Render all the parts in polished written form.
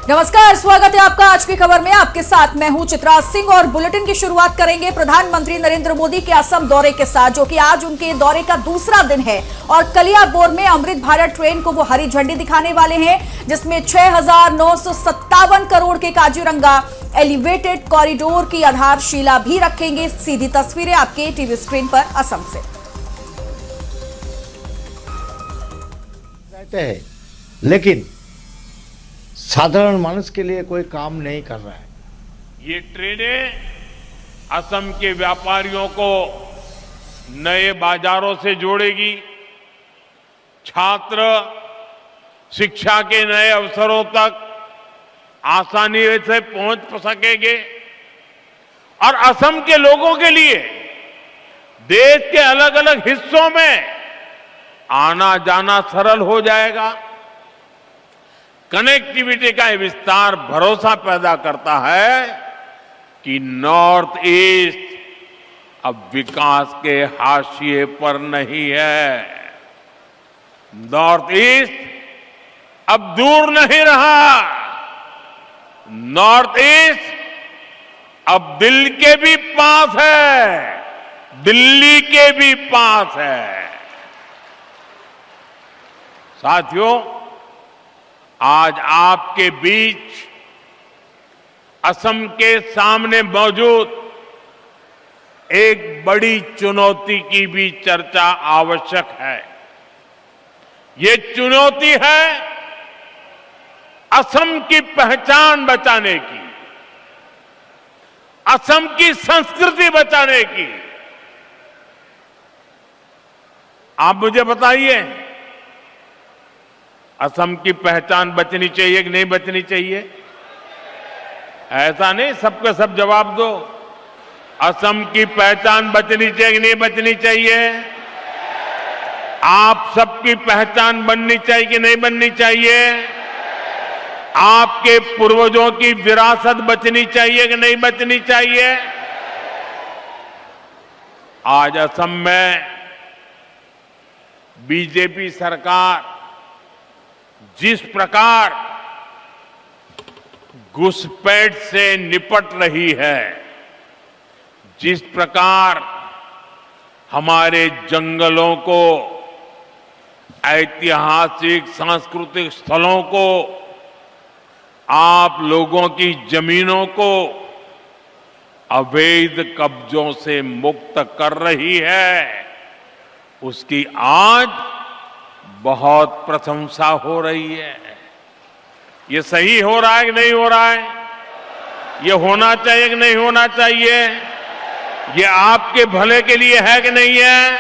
नमस्कार, स्वागत है आपका आज की खबर में। आपके साथ मैं हूं चित्रा सिंह और बुलेटिन की शुरुआत करेंगे प्रधानमंत्री नरेंद्र मोदी के असम दौरे के साथ, जो कि आज उनके दौरे का दूसरा दिन है। और कलियाबोर में अमृत भारत ट्रेन को वो हरी झंडी दिखाने वाले हैं, जिसमें 6,957 करोड़ के काजीरंगा एलिवेटेड कॉरिडोर की आधारशिला भी रखेंगे। सीधी तस्वीरें आपके टीवी स्क्रीन पर असम से। रहते हैं, लेकिन साधारण मानस के लिए कोई काम नहीं कर रहा है। ये ट्रेनें असम के व्यापारियों को नए बाजारों से जोड़ेगी, छात्र शिक्षा के नए अवसरों तक आसानी से पहुंच सकेंगे और असम के लोगों के लिए देश के अलग अलग हिस्सों में आना जाना सरल हो जाएगा। कनेक्टिविटी का विस्तार भरोसा पैदा करता है कि नॉर्थ ईस्ट अब विकास के हाशिए पर नहीं है। नॉर्थ ईस्ट अब दूर नहीं रहा। नॉर्थ ईस्ट अब दिल के भी पास है, दिल्ली के भी पास है। साथियों, आज आपके बीच असम के सामने मौजूद एक बड़ी चुनौती की भी चर्चा आवश्यक है। ये चुनौती है असम की पहचान बचाने की, असम की संस्कृति बचाने की। आप मुझे बताइए, असम की पहचान बचनी चाहिए कि नहीं बचनी चाहिए? ऐसा नहीं सबके सब जवाब दो। असम की पहचान बचनी चाहिए कि नहीं बचनी चाहिए? आप सबकी पहचान बननी चाहिए कि नहीं बननी चाहिए? आपके पूर्वजों की विरासत बचनी चाहिए कि नहीं बचनी चाहिए? आज असम में बीजेपी सरकार जिस प्रकार घुसपैठ से निपट रही है, जिस प्रकार हमारे जंगलों को, ऐतिहासिक सांस्कृतिक स्थलों को, आप लोगों की जमीनों को अवैध कब्जों से मुक्त कर रही है, उसकी आज बहुत प्रशंसा हो रही है। ये सही हो रहा है कि नहीं हो रहा है? ये होना चाहिए कि नहीं होना चाहिए? ये आपके भले के लिए है कि नहीं है?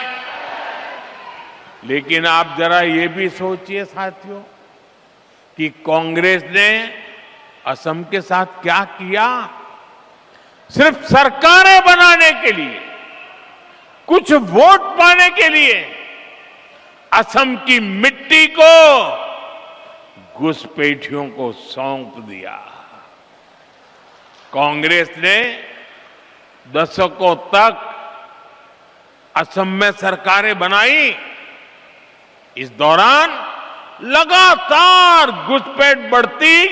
लेकिन आप जरा ये भी सोचिए साथियों कि कांग्रेस ने असम के साथ क्या किया। सिर्फ सरकारें बनाने के लिए, कुछ वोट पाने के लिए असम की मिट्टी को घुसपैठियों को सौंप दिया। कांग्रेस ने दशकों तक असम में सरकारें बनाई। इस दौरान लगातार घुसपैठ बढ़ती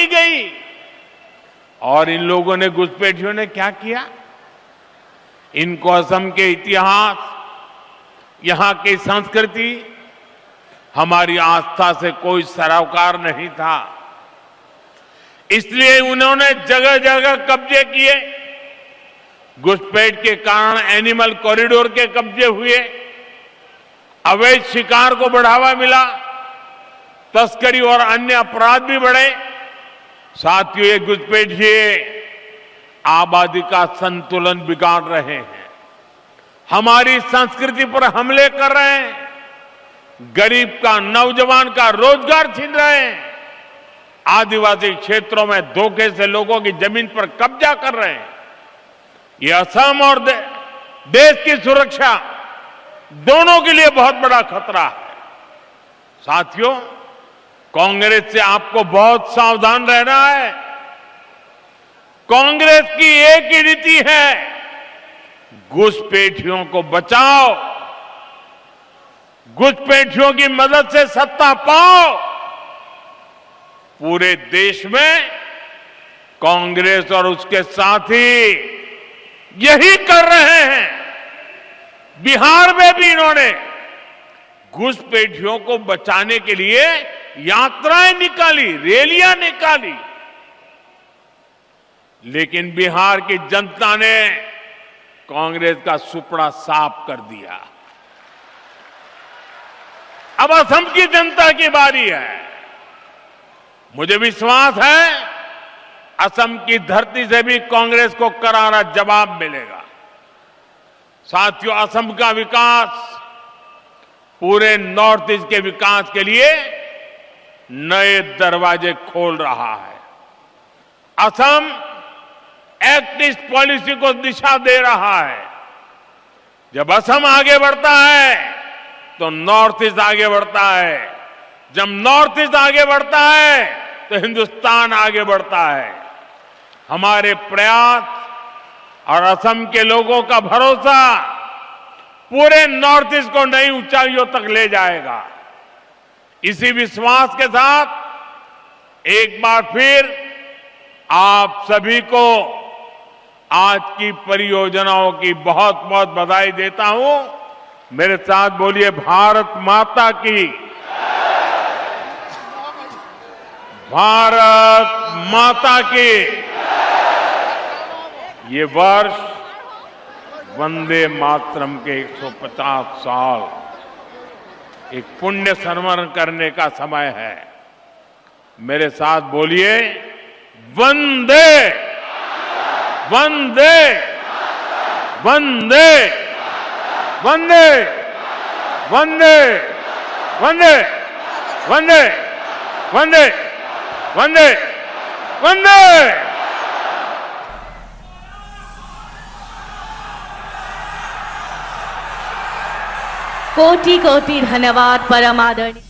गई। और इन लोगों ने, घुसपैठियों ने क्या किया? इनको असम के इतिहास, यहां की संस्कृति, हमारी आस्था से कोई सरोकार नहीं था। इसलिए उन्होंने जगह जगह कब्जे किए। घुसपैठ के कारण एनिमल कॉरिडोर के कब्जे हुए, अवैध शिकार को बढ़ावा मिला, तस्करी और अन्य अपराध भी बढ़े। साथियों, ये घुसपैठिए आबादी का संतुलन बिगाड़ रहे हैं, हमारी संस्कृति पर हमले कर रहे हैं, गरीब का, नौजवान का रोजगार छीन रहे हैं, आदिवासी क्षेत्रों में धोखे से लोगों की जमीन पर कब्जा कर रहे हैं। ये असम और देश की सुरक्षा दोनों के लिए बहुत बड़ा खतरा है। साथियों, कांग्रेस से आपको बहुत सावधान रहना है। कांग्रेस की एक ही नीति है, घुसपैठियों को बचाओ, घुसपैठियों की मदद से सत्ता पाओ, पूरे देश में कांग्रेस और उसके साथी यही कर रहे हैं। बिहार में भी इन्होंने घुसपैठियों को बचाने के लिए यात्राएं निकाली, रैलियां निकाली, लेकिन बिहार की जनता ने कांग्रेस का सुपड़ा साफ कर दिया। अब असम की जनता की बारी है। मुझे विश्वास है असम की धरती से भी कांग्रेस को करारा जवाब मिलेगा। साथियों, असम का विकास पूरे नॉर्थ ईस्ट के विकास के लिए नए दरवाजे खोल रहा है। असम एक्ट ईस्ट पॉलिसी को दिशा दे रहा है। जब असम आगे बढ़ता है तो नॉर्थ ईस्ट आगे बढ़ता है। जब नॉर्थ ईस्ट आगे बढ़ता है तो हिंदुस्तान आगे बढ़ता है। हमारे प्रयास और असम के लोगों का भरोसा पूरे नॉर्थ ईस्ट को नई ऊंचाइयों तक ले जाएगा। इसी विश्वास के साथ एक बार फिर आप सभी को आज की परियोजनाओं की बहुत बहुत बधाई देता हूं। मेरे साथ बोलिए, भारत माता की, भारत माता की। ये वर्ष वंदे मातरम के 150 साल एक पुण्य स्मरण करने का समय है। मेरे साथ बोलिए, वंदे वंदे वंदे वंदे वंदे वंदे वंदे वंदे वंदे वंदे। कोटि कोटि धन्यवाद परम आदरणीय।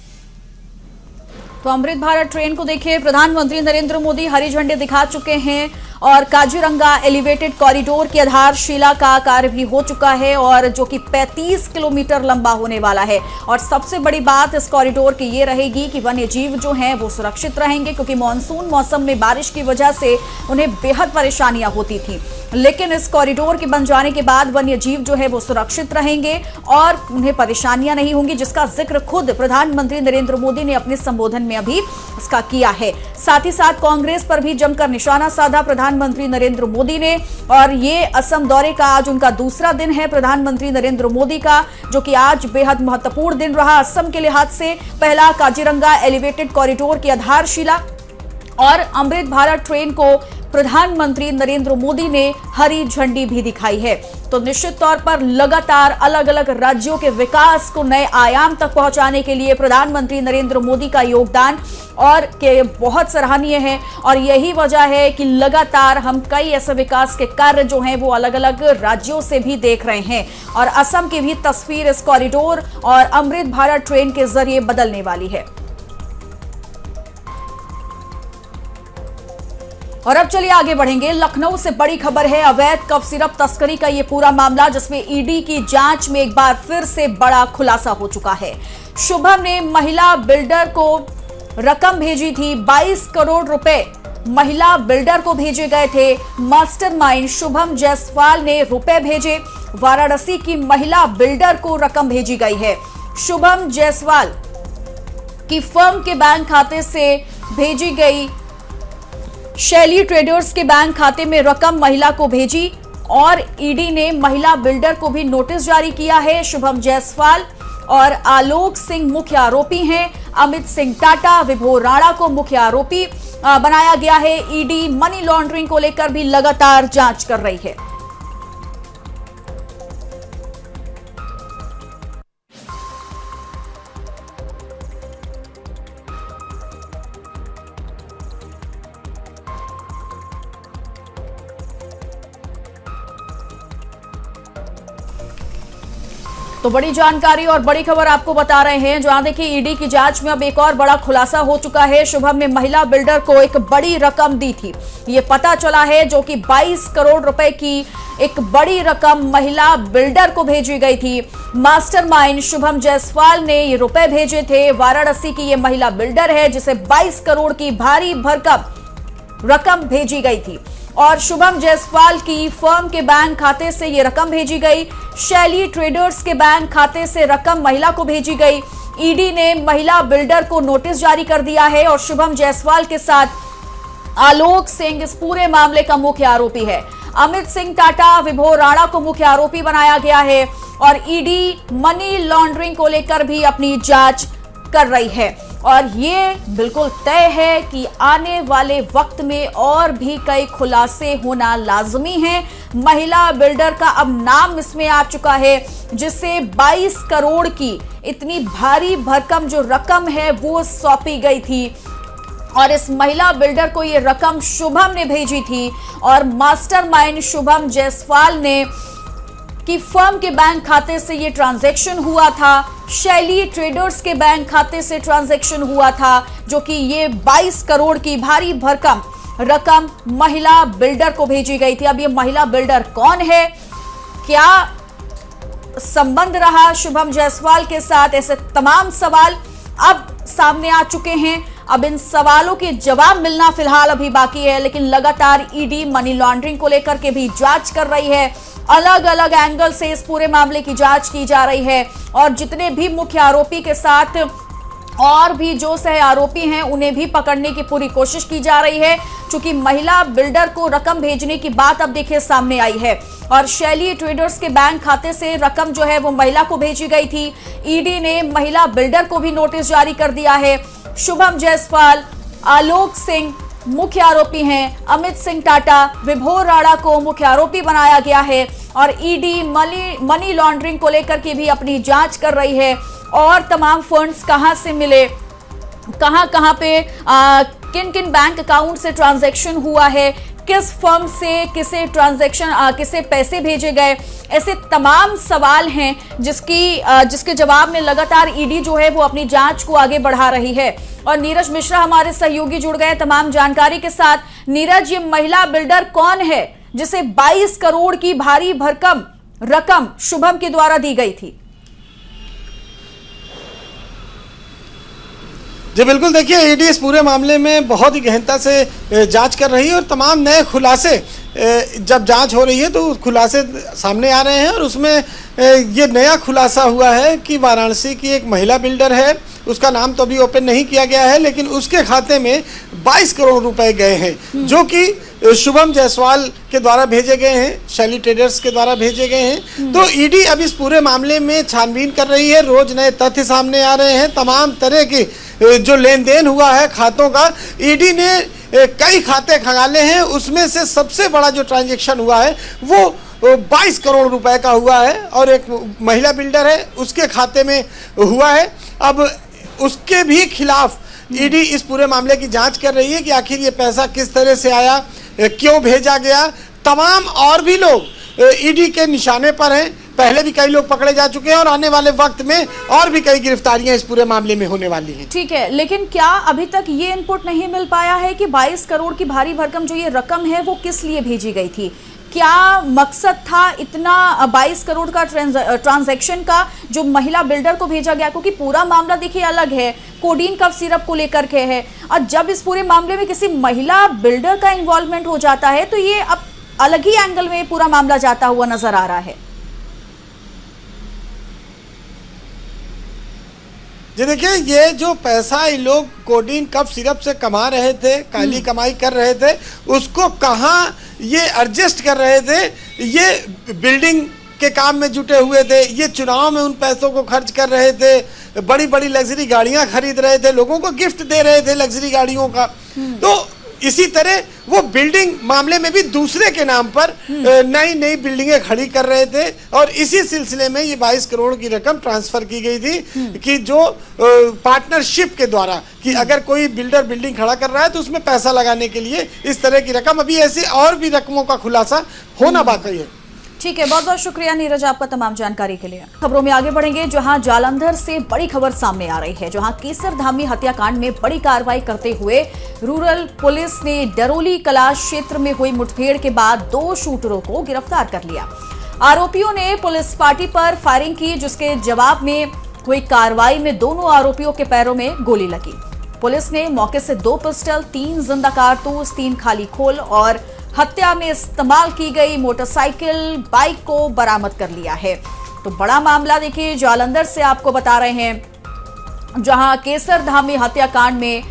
तो अमृत भारत ट्रेन को देखिए, प्रधानमंत्री नरेंद्र मोदी हरी झंडी दिखा चुके हैं और काजीरंगा एलिवेटेड कॉरिडोर की आधारशिला का कार्य भी हो चुका है और जो कि 35 किलोमीटर लंबा होने वाला है। और सबसे बड़ी बात इस कॉरिडोर की ये रहेगी कि वन्य जीव जो हैं वो सुरक्षित रहेंगे, क्योंकि मानसून मौसम में बारिश की वजह से उन्हें बेहद परेशानियां होती थी। लेकिन इस कॉरिडोर के बन जाने के बाद वन्य जीव जो है वो सुरक्षित रहेंगे और उन्हें परेशानियां नहीं होंगी, जिसका जिक्र खुद प्रधानमंत्री नरेंद्र मोदी ने अपने संबोधन में अभी इसका किया है। साथ ही साथ कांग्रेस पर भी जमकर निशाना साधा प्रधानमंत्री नरेंद्र मोदी ने। और ये असम दौरे का आज उनका दूसरा दिन है प्रधानमंत्री नरेंद्र मोदी का, जो कि आज बेहद महत्वपूर्ण दिन रहा असम के लिहाज से। पहला काजीरंगा एलिवेटेड कॉरिडोर की आधारशिला और अमृत भारत ट्रेन को प्रधानमंत्री नरेंद्र मोदी ने हरी झंडी भी दिखाई है। तो निश्चित तौर पर लगातार अलग अलग राज्यों के विकास को नए आयाम तक पहुंचाने के लिए प्रधानमंत्री नरेंद्र मोदी का योगदान और के बहुत सराहनीय है। और यही वजह है कि लगातार हम कई ऐसे विकास के कार्य जो हैं वो अलग अलग राज्यों से भी देख रहे हैं और असम की भी तस्वीर इस कॉरिडोर और अमृत भारत ट्रेन के जरिए बदलने वाली है। और अब चलिए आगे बढ़ेंगे। लखनऊ से बड़ी खबर है, अवैध कफ सिरप तस्करी का ये पूरा मामला, जिसमें ईडी की जांच में एक बार फिर से बड़ा खुलासा हो चुका है। शुभम ने महिला बिल्डर को रकम भेजी थी, 22 करोड़ रुपए महिला बिल्डर को भेजे गए थे। मास्टरमाइंड शुभम जायसवाल ने रुपए भेजे, वाराणसी की महिला बिल्डर को रकम भेजी गई है। शुभम जायसवाल की फर्म के बैंक खाते से भेजी गई, शैली ट्रेडर्स के बैंक खाते में रकम महिला को भेजी और ईडी ने महिला बिल्डर को भी नोटिस जारी किया है। शुभम जायसवाल और आलोक सिंह मुख्य आरोपी हैं। अमित सिंह टाटा, विभोर राणा को मुख्य आरोपी बनाया गया है। ईडी मनी लॉन्ड्रिंग को लेकर भी लगातार जांच कर रही है। तो तो बड़ी जानकारी और बड़ी खबर आपको बता रहे हैं, जहां देखिए ईडी की जांच में अब एक और बड़ा खुलासा हो चुका है। शुभम ने महिला बिल्डर को एक बड़ी रकम दी थी, ये पता चला है, जो कि 22 करोड़ रुपए की एक बड़ी रकम महिला बिल्डर को भेजी गई थी। मास्टरमाइंड शुभम जायसवाल ने ये रुपए भेजे थे। वाराणसी की ये महिला बिल्डर है जिसे 22 करोड़ की भारी भरकम रकम भेजी गई थी और शुभम जायसवाल की फर्म के बैंक खाते से ये रकम भेजी गई। शैली ट्रेडर्स के बैंक खाते से रकम महिला को भेजी गई। ईडी ने महिला बिल्डर को नोटिस जारी कर दिया है और शुभम जायसवाल के साथ आलोक सिंह इस पूरे मामले का मुख्य आरोपी है। अमित सिंह टाटा, विभोर राणा को मुख्य आरोपी बनाया गया है और ईडी मनी लॉन्ड्रिंग को लेकर भी अपनी जांच कर रही है और ये बिल्कुल तय है कि आने वाले वक्त में और भी कई खुलासे होना लाजमी है। महिला बिल्डर का अब नाम इसमें आ चुका है, जिससे 22 करोड़ की इतनी भारी भरकम जो रकम है वो सौंपी गई थी और इस महिला बिल्डर को ये रकम शुभम ने भेजी थी और मास्टरमाइंड शुभम जायसवाल ने कि फर्म के बैंक खाते से ये ट्रांजैक्शन हुआ था। शैली ट्रेडर्स के बैंक खाते से ट्रांजैक्शन हुआ था, जो कि ये 22 करोड़ की भारी भरकम रकम महिला बिल्डर को भेजी गई थी। अब ये महिला बिल्डर कौन है, क्या संबंध रहा शुभम जायसवाल के साथ, ऐसे तमाम सवाल अब सामने आ चुके हैं। अब इन सवालों के जवाब मिलना फिलहाल अभी बाकी है, लेकिन लगातार ईडी मनी लॉन्ड्रिंग को लेकर के भी जांच कर रही है। अलग अलग एंगल से इस पूरे मामले की जांच की जा रही है और जितने भी मुख्य आरोपी के साथ और भी जो सह आरोपी हैं उन्हें भी पकड़ने की पूरी कोशिश की जा रही है, क्योंकि महिला बिल्डर को रकम भेजने की बात अब देखिए सामने आई है और शैली ट्रेडर्स के बैंक खाते से रकम जो है वो महिला को भेजी गई थी। ईडी ने महिला बिल्डर को भी नोटिस जारी कर दिया है। शुभम जायसवाल, आलोक सिंह मुख्य आरोपी हैं। अमित सिंह टाटा, विभोर राणा को मुख्य आरोपी बनाया गया है और ईडी मनी लॉन्ड्रिंग को लेकर के भी अपनी जांच कर रही है और तमाम फंड्स कहां से मिले, कहां पे किन किन बैंक अकाउंट से ट्रांजैक्शन हुआ है, किस फर्म से किसे पैसे भेजे गए, ऐसे तमाम सवाल हैं जिसके जवाब में लगातार ईडी जो है वो अपनी जांच को आगे बढ़ा रही है। और नीरज मिश्रा हमारे सहयोगी जुड़ गए तमाम जानकारी के साथ। नीरज, ये महिला बिल्डर कौन है जिसे 22 करोड़ की भारी भरकम रकम शुभम के द्वारा दी गई थी? जी बिल्कुल, देखिए ईडी इस पूरे मामले में बहुत ही गहनता से जांच कर रही है और तमाम नए खुलासे जब जांच हो रही है तो खुलासे सामने आ रहे हैं और उसमें ये नया खुलासा हुआ है कि वाराणसी की एक महिला बिल्डर है, उसका नाम तो अभी ओपन नहीं किया गया है, लेकिन उसके खाते में 22 करोड़ रुपए गए हैं जो कि शुभम जायसवाल के द्वारा भेजे गए हैं, शैली ट्रेडर्स के द्वारा भेजे गए हैं। तो ईडी अब इस पूरे मामले में छानबीन कर रही है, रोज नए तथ्य सामने आ रहे हैं, तमाम तरह की जो लेन देन हुआ है खातों का। ईडी ने कई खाते खंगाले हैं, उसमें से सबसे बड़ा जो ट्रांजैक्शन हुआ है वो 22 करोड़ रुपए का हुआ है और एक महिला बिल्डर है उसके खाते में हुआ है। अब उसके भी खिलाफ ईडी इस पूरे मामले की जांच कर रही है कि आखिर ये पैसा किस तरह से आया, क्यों भेजा गया। तमाम और भी लोग ईडी के निशाने पर हैं, पहले भी कई लोग पकड़े जा चुके हैं और आने वाले वक्त में और भी कई गिरफ्तारियां इस पूरे मामले में होने वाली हैं। ठीक है, लेकिन क्या अभी तक ये इनपुट नहीं मिल पाया है कि 22 करोड़ की भारी भरकम जो ये रकम है वो किस लिए भेजी गई थी? क्या मकसद था इतना 22 करोड़ का ट्रांजैक्शन का जो महिला बिल्डर को भेजा गया? क्योंकि पूरा मामला देखिए अलग है, कोडीन कफ सिरप को लेकर के है और जब इस पूरे मामले में किसी महिला बिल्डर का इन्वॉल्वमेंट हो जाता है तो ये अब अलग ही एंगल में पूरा मामला जाता हुआ नजर आ रहा है। जी देखिए, ये जो पैसा ये लोग कोडीन कफ सिरप से कमा रहे थे, काली कमाई कर रहे थे, उसको कहाँ ये एडजस्ट कर रहे थे, ये बिल्डिंग के काम में जुटे हुए थे, ये चुनाव में उन पैसों को खर्च कर रहे थे, बड़ी बड़ी लग्जरी गाड़ियां खरीद रहे थे, लोगों को गिफ्ट दे रहे थे लग्जरी गाड़ियों का। तो इसी तरह वो बिल्डिंग मामले में भी दूसरे के नाम पर नई नई बिल्डिंगें खड़ी कर रहे थे और इसी सिलसिले में ये 22 करोड़ की रकम ट्रांसफर की गई थी कि जो पार्टनरशिप के द्वारा कि अगर कोई बिल्डर बिल्डिंग खड़ा कर रहा है तो उसमें पैसा लगाने के लिए इस तरह की रकम। अभी ऐसी और भी रकमों का खुलासा होना बाकी है। ठीक है, बहुत बहुत शुक्रिया नीरज आपका तमाम जानकारी के लिए। खबरों में आगे बढ़ेंगे, जहां जालंधर से बड़ी खबर सामने आ रही है, जहां केसरधामी हत्याकांड में बड़ी कार्रवाई करते हुए रूरल पुलिस ने डरोली कला क्षेत्र में हुई मुठभेड़ के बाद 2 शूटरों को गिरफ्तार कर लिया। आरोपियों ने पुलिस पार्टी पर फायरिंग की, जिसके जवाब में हुई कार्रवाई में दोनों आरोपियों के पैरों में गोली लगी। पुलिस ने मौके से 2 पिस्टल, 3 जिंदा कारतूस, 3 खाली खोल और हत्या में इस्तेमाल की गई मोटरसाइकिल बाइक को बरामद कर लिया है। तो बड़ा मामला देखिए, जालंधर से आपको बता रहे हैं, जहां केसरधामी हत्याकांड में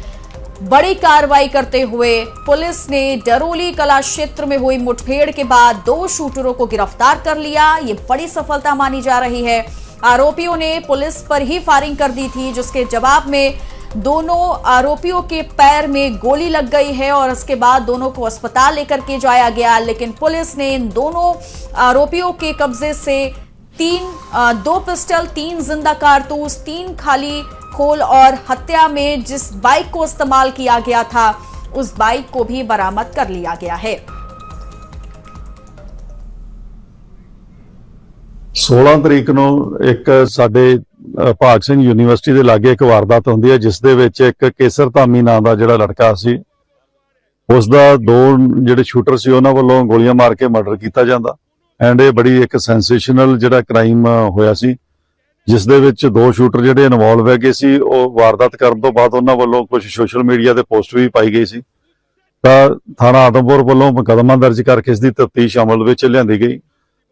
बड़ी कार्रवाई करते हुए पुलिस ने डरोली कला क्षेत्र में हुई मुठभेड़ के बाद 2 शूटरों को गिरफ्तार कर लिया। ये बड़ी सफलता मानी जा रही है। आरोपियों ने पुलिस पर ही फायरिंग कर दी थी, जिसके जवाब में दोनों आरोपियों के पैर में गोली लग गई है और उसके बाद दोनों को अस्पताल लेकर के जाया गया। लेकिन पुलिस ने इन दोनों आरोपियों के कब्जे से 2 पिस्टल, 3 जिंदा कारतूस, 3 खाली खोल और हत्या में जिस बाइक को इस्तेमाल किया गया था उस बाइक को भी बरामद कर लिया गया है। 16 ਤਰੀਕ ਨੂੰ ਇੱਕ ਸਾਡੇ ਭਾਗ ਸਿੰਘ ਯੂਨੀਵਰਸਿਟੀ ਦੇ ਲਾਗੇ ਇੱਕ ਵਾਰਦਾਤ ਹੁੰਦੀ ਹੈ, ਜਿਸ ਦੇ ਵਿੱਚ ਇੱਕ ਕੇਸਰ ਧਾਮੀ ਨਾਂ ਦਾ ਜਿਹੜਾ ਲੜਕਾ ਸੀ, ਉਸ ਦਾ 2 ਜਿਹੜੇ ਸ਼ੂਟਰ ਸੀ ਉਹਨਾਂ ਵੱਲੋਂ ਗੋਲੀਆਂ ਮਾਰ ਕੇ ਮਰਡਰ ਕੀਤਾ ਜਾਂਦਾ। ਐਂਡ ਇਹ ਬੜੀ ਇੱਕ ਸੈਂਸੇਸ਼ਨਲ ਜਿਹੜਾ ਕ੍ਰਾਈਮ ਹੋਇਆ ਸੀ, ਜਿਸ ਦੇ ਵਿੱਚ 2 ਸ਼ੂਟਰ ਜਿਹੜੇ ਇਨਵੋਲਵ ਹੈਗੇ ਸੀ। ਉਹ ਵਾਰਦਾਤ ਕਰਨ ਤੋਂ ਬਾਅਦ ਉਹਨਾਂ ਵੱਲੋਂ ਕੁਝ ਸੋਸ਼ਲ ਮੀਡੀਆ ਤੇ ਪੋਸਟ ਵੀ ਪਾਈ ਗਈ ਸੀ, ਤਾਂ ਥਾਣਾ ਆਦਮਪੁਰ ਵੱਲੋਂ ਮੁਕੱਦਮਾ ਦਰਜ ਕਰਕੇ ਇਸ ਦੀ ਤਫਤੀਸ਼ ਅਮਲ ਵਿੱਚ ਲਿਆਂਦੀ ਗਈ।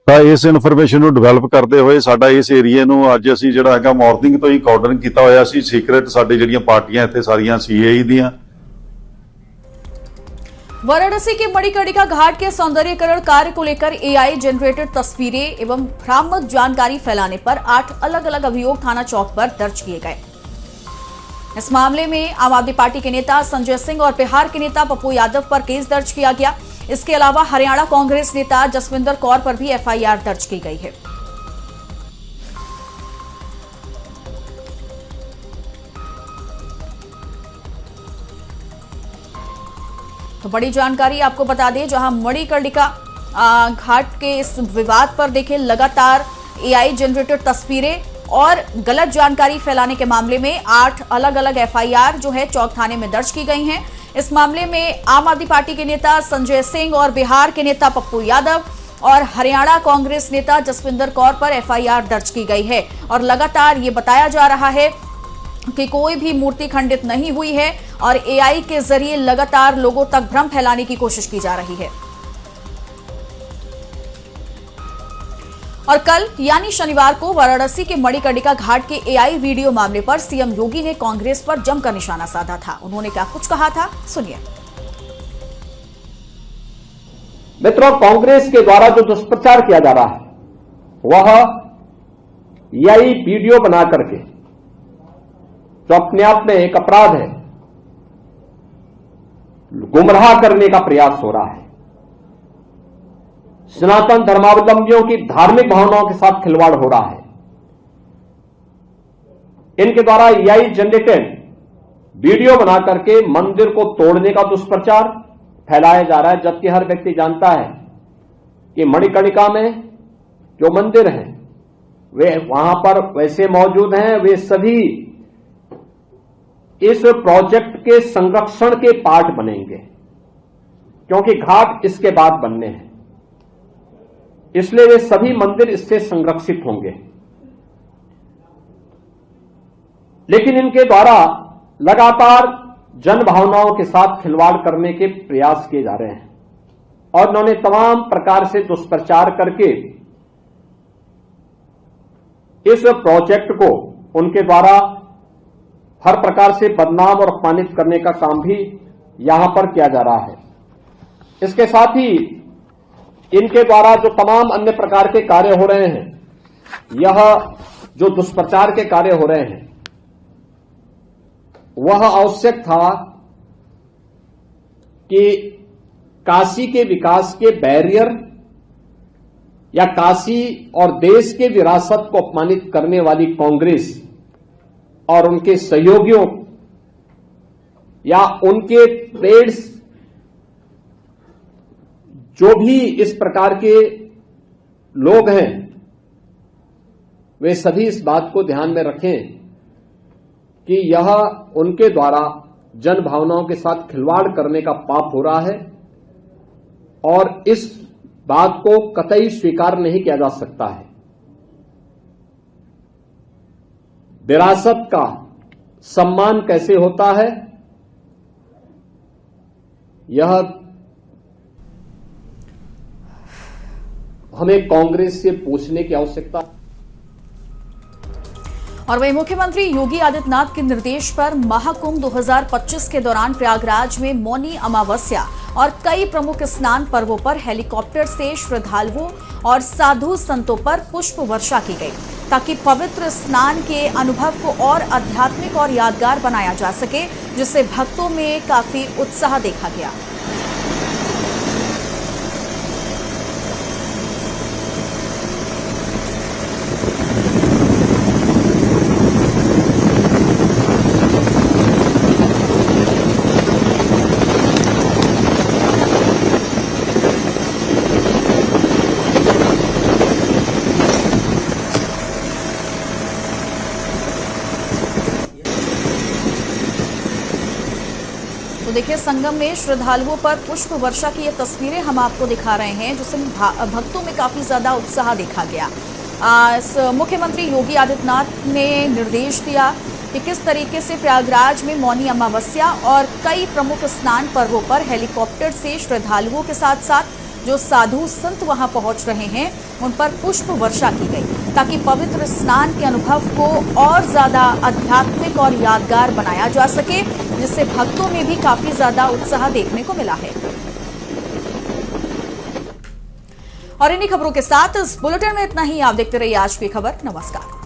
ਤਾਂ ਇਸ ਇਨਫੋਰਮੇਸ਼ਨ ਨੂੰ ਡਿਵੈਲਪ ਕਰਦੇ ਹੋਏ ਸਾਡਾ ਇਸ ਏਰੀਏ ਨੂੰ ਅੱਜ ਅਸੀਂ ਜਿਹੜਾ ਹੈਗਾ ਮਾਰਨਿੰਗ ਤੋਂ ਹੀ ਕਾਰਡਨ ਕੀਤਾ ਹੋਇਆ ਸੀ। ਸੀਕ੍ਰੇਟ ਸਾਡੀ ਜਿਹੜੀਆਂ ਪਾਰਟੀਆਂ ਇੱਥੇ सारियां सीएई ਦੀਆਂ। वाराणसी के मणिकर्णिका घाट के सौंदर्यीकरण कार्य को लेकर एआई जनरेटेड तस्वीरें एवं भ्रामक जानकारी फैलाने पर 8 अलग अलग अभियोग थाना चौक पर दर्ज किए गए। इस मामले में आम आदमी पार्टी के नेता संजय सिंह और बिहार के नेता पप्पू यादव पर केस दर्ज किया गया। इसके अलावा हरियाणा कांग्रेस नेता जसविंदर कौर पर भी एफआईआर दर्ज की गई है। तो बड़ी जानकारी आपको बता दें, जहां मणिकर्णिका घाट के इस विवाद पर देखिए लगातार एआई जनरेटेड तस्वीरें और गलत जानकारी फैलाने के मामले में 8 अलग अलग एफआईआर जो है चौक थाने में दर्ज की गई हैं। इस मामले में आम आदमी पार्टी के नेता संजय सिंह और बिहार के नेता पप्पू यादव और हरियाणा कांग्रेस नेता जसविंदर कौर पर एफआईआर दर्ज की गई है। और लगातार ये बताया जा रहा है कि कोई भी मूर्ति खंडित नहीं हुई है और एआई के जरिए लगातार लोगों तक भ्रम फैलाने की कोशिश की जा रही है। और कल यानी शनिवार को वाराणसी के मणिकर्णिका घाट के एआई वीडियो मामले पर सीएम योगी ने कांग्रेस पर जमकर निशाना साधा था। उन्होंने क्या कुछ कहा था, सुनिए। मित्रों, कांग्रेस के द्वारा जो दुष्प्रचार किया जा रहा है वह एआई वीडियो बना करके, जो अपने आप में एक अपराध है, गुमराह करने का प्रयास हो रहा है। सनातन धर्मावलंबियों की धार्मिक भावनाओं के साथ खिलवाड़ हो रहा है। इनके द्वारा एआई जनरेटेड वीडियो बना करके मंदिर को तोड़ने का दुष्प्रचार फैलाया जा रहा है, जबकि हर व्यक्ति जानता है कि मणिकर्णिका में जो मंदिर हैं वे वहां पर वैसे मौजूद हैं, वे सभी इस प्रोजेक्ट के संरक्षण के पार्ट बनेंगे, क्योंकि घाट इसके बाद बनने हैं, इसलिए वे सभी मंदिर इससे संरक्षित होंगे। लेकिन इनके द्वारा लगातार जन भावनाओं के साथ खिलवाड़ करने के प्रयास किए जा रहे हैं और उन्होंने तमाम प्रकार से दुष्प्रचार करके इस प्रोजेक्ट को उनके द्वारा हर प्रकार से बदनाम और अपमानित करने का काम भी यहां पर किया जा रहा है। इसके साथ ही इनके द्वारा जो तमाम अन्य प्रकार के कार्य हो रहे हैं, यह जो दुष्प्रचार के कार्य हो रहे हैं, वह आवश्यक था कि काशी के विकास के बैरियर या काशी और देश के विरासत को अपमानित करने वाली कांग्रेस और उनके सहयोगियों या उनके ट्रेड्स जो भी इस प्रकार के लोग हैं वे सभी इस बात को ध्यान में रखें कि यह उनके द्वारा जन भावनाओं के साथ खिलवाड़ करने का पाप हो रहा है और इस बात को कतई स्वीकार नहीं किया जा सकता है। विरासत का सम्मान कैसे होता है, यह हमें कांग्रेस से पूछने की आवश्यकता है। और वहीं मुख्यमंत्री योगी आदित्यनाथ के निर्देश पर महाकुंभ 2025 के दौरान प्रयागराज में मौनी अमावस्या और कई प्रमुख स्नान पर्वों पर हेलीकॉप्टर से श्रद्धालुओं और साधु संतों पर पुष्प वर्षा की गई, ताकि पवित्र स्नान के अनुभव को और आध्यात्मिक और यादगार बनाया जा सके, जिससे भक्तों में काफी उत्साह देखा गया। तो देखिए, संगम में श्रद्धालुओं पर पुष्प वर्षा की ये तस्वीरें हम आपको दिखा रहे हैं, जिसमें भक्तों में काफी ज्यादा उत्साह देखा गया। मुख्यमंत्री योगी आदित्यनाथ ने निर्देश दिया कि किस तरीके से प्रयागराज में मौनी अमावस्या और कई प्रमुख स्नान पर्वों पर हेलीकॉप्टर से श्रद्धालुओं के साथ साथ जो साधु संत वहां पहुंच रहे हैं उन पर पुष्प वर्षा की गई, ताकि पवित्र स्नान के अनुभव को और ज्यादा आध्यात्मिक और यादगार बनाया जा सके, जिससे भक्तों में भी काफी ज्यादा उत्साह देखने को मिला है। और इन्हीं खबरों के साथ इस बुलेटिन में इतना ही। आप देखते रहिए आज की खबर। नमस्कार।